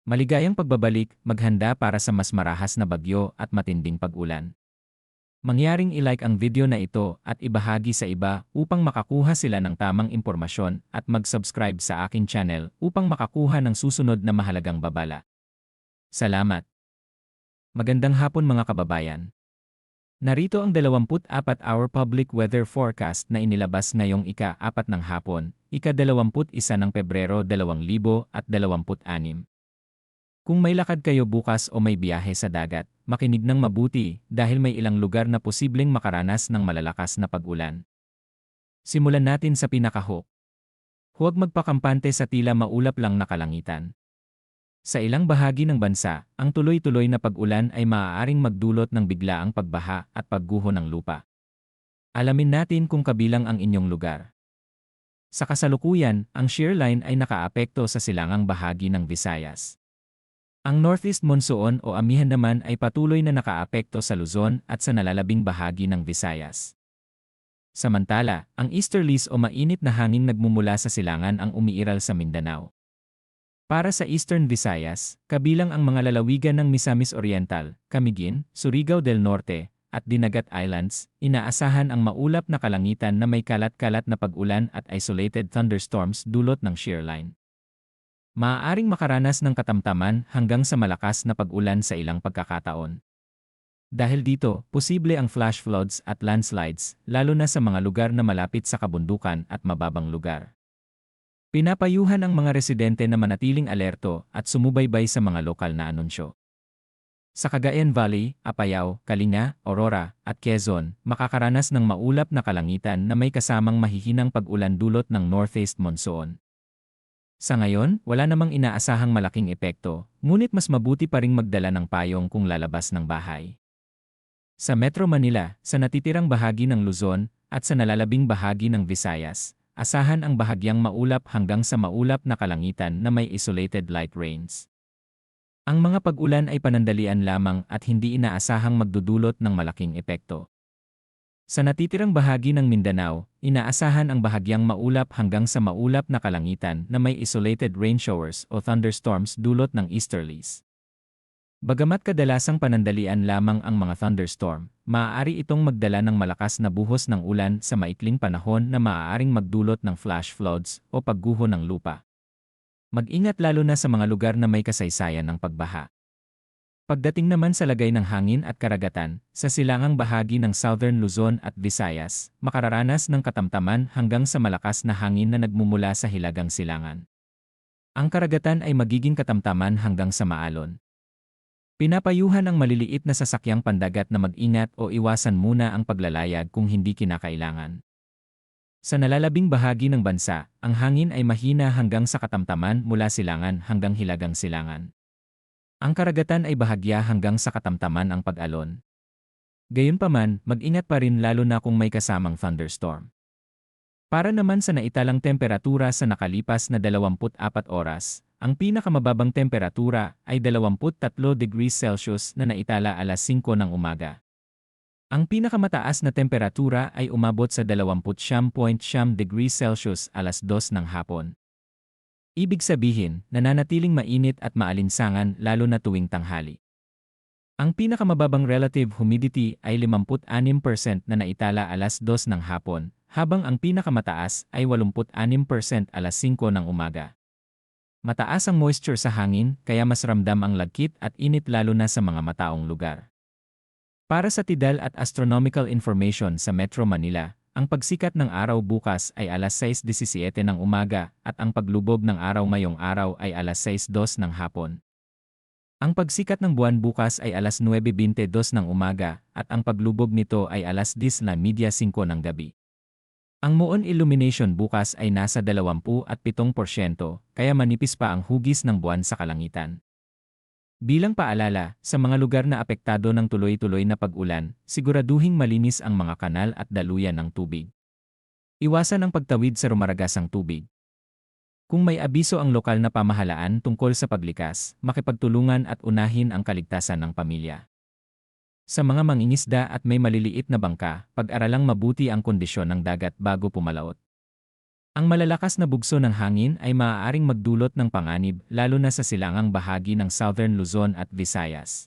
Maligayang pagbabalik, maghanda para sa mas marahas na bagyo at matinding pag-ulan. Mangyaring i-like ang video na ito at ibahagi sa iba upang makakuha sila ng tamang impormasyon at mag-subscribe sa aking channel upang makakuha ng susunod na mahalagang babala. Salamat! Magandang hapon mga kababayan. Narito ang 24-hour public weather forecast na inilabas ngayong ika-4 ng hapon, ika-21 ng Pebrero 2026. Kung may lakad kayo bukas o may biyahe sa dagat, makinig ng mabuti dahil may ilang lugar na posibleng makaranas ng malalakas na pag-ulan. Simulan natin sa pinakahok. Huwag magpakampante sa tila maulap lang na kalangitan. Sa ilang bahagi ng bansa, ang tuloy-tuloy na pag-ulan ay maaaring magdulot ng biglaang pagbaha at pagguho ng lupa. Alamin natin kung kabilang ang inyong lugar. Sa kasalukuyan, ang shear line ay nakaapekto sa silangang bahagi ng Visayas. Ang Northeast Monsoon o amihan naman ay patuloy na nakaapekto sa Luzon at sa nalalabing bahagi ng Visayas. Samantala, ang easterlies o mainit na hangin nagmumula sa silangan ang umiiral sa Mindanao. Para sa Eastern Visayas, kabilang ang mga lalawigan ng Misamis Oriental, Camiguin, Surigao del Norte, at Dinagat Islands, inaasahan ang maulap na kalangitan na may kalat-kalat na pag-ulan at isolated thunderstorms dulot ng shear line. Maaaring makaranas ng katamtaman hanggang sa malakas na pag-ulan sa ilang pagkakataon. Dahil dito, posible ang flash floods at landslides, lalo na sa mga lugar na malapit sa kabundukan at mababang lugar. Pinapayuhan ang mga residente na manatiling alerto at sumubaybay sa mga lokal na anunsyo. Sa Cagayan Valley, Apayao, Kalinga, Aurora, at Quezon, makakaranas ng maulap na kalangitan na may kasamang mahihinang pag-ulan dulot ng northeast monsoon. Sa ngayon, wala namang inaasahang malaking epekto, ngunit mas mabuti pa ring magdala ng payong kung lalabas ng bahay. Sa Metro Manila, sa natitirang bahagi ng Luzon, at sa nalalabing bahagi ng Visayas, asahan ang bahagyang maulap hanggang sa maulap na kalangitan na may isolated light rains. Ang mga pag-ulan ay panandalian lamang at hindi inaasahang magdudulot ng malaking epekto. Sa natitirang bahagi ng Mindanao, inaasahan ang bahagyang maulap hanggang sa maulap na kalangitan na may isolated rain showers o thunderstorms dulot ng easterlies. Bagamat kadalasang panandalian lamang ang mga thunderstorm, maaari itong magdala ng malakas na buhos ng ulan sa maikling panahon na maaaring magdulot ng flash floods o pagguho ng lupa. Mag-ingat lalo na sa mga lugar na may kasaysayan ng pagbaha. Pagdating naman sa lagay ng hangin at karagatan, sa silangang bahagi ng Southern Luzon at Visayas, makararanas ng katamtaman hanggang sa malakas na hangin na nagmumula sa hilagang silangan. Ang karagatan ay magiging katamtaman hanggang sa maalon. Pinapayuhan ang maliliit na sasakyang pandagat na mag-ingat o iwasan muna ang paglalayag kung hindi kinakailangan. Sa nalalabing bahagi ng bansa, ang hangin ay mahina hanggang sa katamtaman mula silangan hanggang hilagang silangan. Ang karagatan ay bahagya hanggang sa katamtaman ang pag-alon. Gayunpaman, mag-ingat pa rin lalo na kung may kasamang thunderstorm. Para naman sa naitalang temperatura sa nakalipas na 24 oras, ang pinakamababang temperatura ay 23 degrees Celsius na naitala alas 5 ng umaga. Ang pinakamataas na temperatura ay umabot sa 29.9 degrees Celsius alas 2 ng hapon. Ibig sabihin, nananatiling mainit at maalinsangan lalo na tuwing tanghali. Ang pinakamababang relative humidity ay 56% na naitala alas 2 ng hapon, habang ang pinakamataas ay 86% alas 5 ng umaga. Mataas ang moisture sa hangin kaya mas ramdam ang lagkit at init lalo na sa mga mataong lugar. Para sa tidal at astronomical information sa Metro Manila, ang pagsikat ng araw bukas ay alas 6:17 ng umaga at ang paglubog ng araw ngayong araw ay alas 6:02 ng hapon. Ang pagsikat ng buwan bukas ay alas 9:22 ng umaga at ang paglubog nito ay alas 10:05 ng gabi. Ang moon illumination bukas ay nasa 27%, kaya manipis pa ang hugis ng buwan sa kalangitan. Bilang paalala, sa mga lugar na apektado ng tuloy-tuloy na pag-ulan, siguraduhing malinis ang mga kanal at daluyan ng tubig. Iwasan ang pagtawid sa rumaragasang tubig. Kung may abiso ang lokal na pamahalaan tungkol sa paglikas, makipagtulungan at unahin ang kaligtasan ng pamilya. Sa mga mangingisda at may maliliit na bangka, pag-aralang mabuti ang kondisyon ng dagat bago pumalaot. Ang malalakas na bugso ng hangin ay maaaring magdulot ng panganib lalo na sa silangang bahagi ng Southern Luzon at Visayas.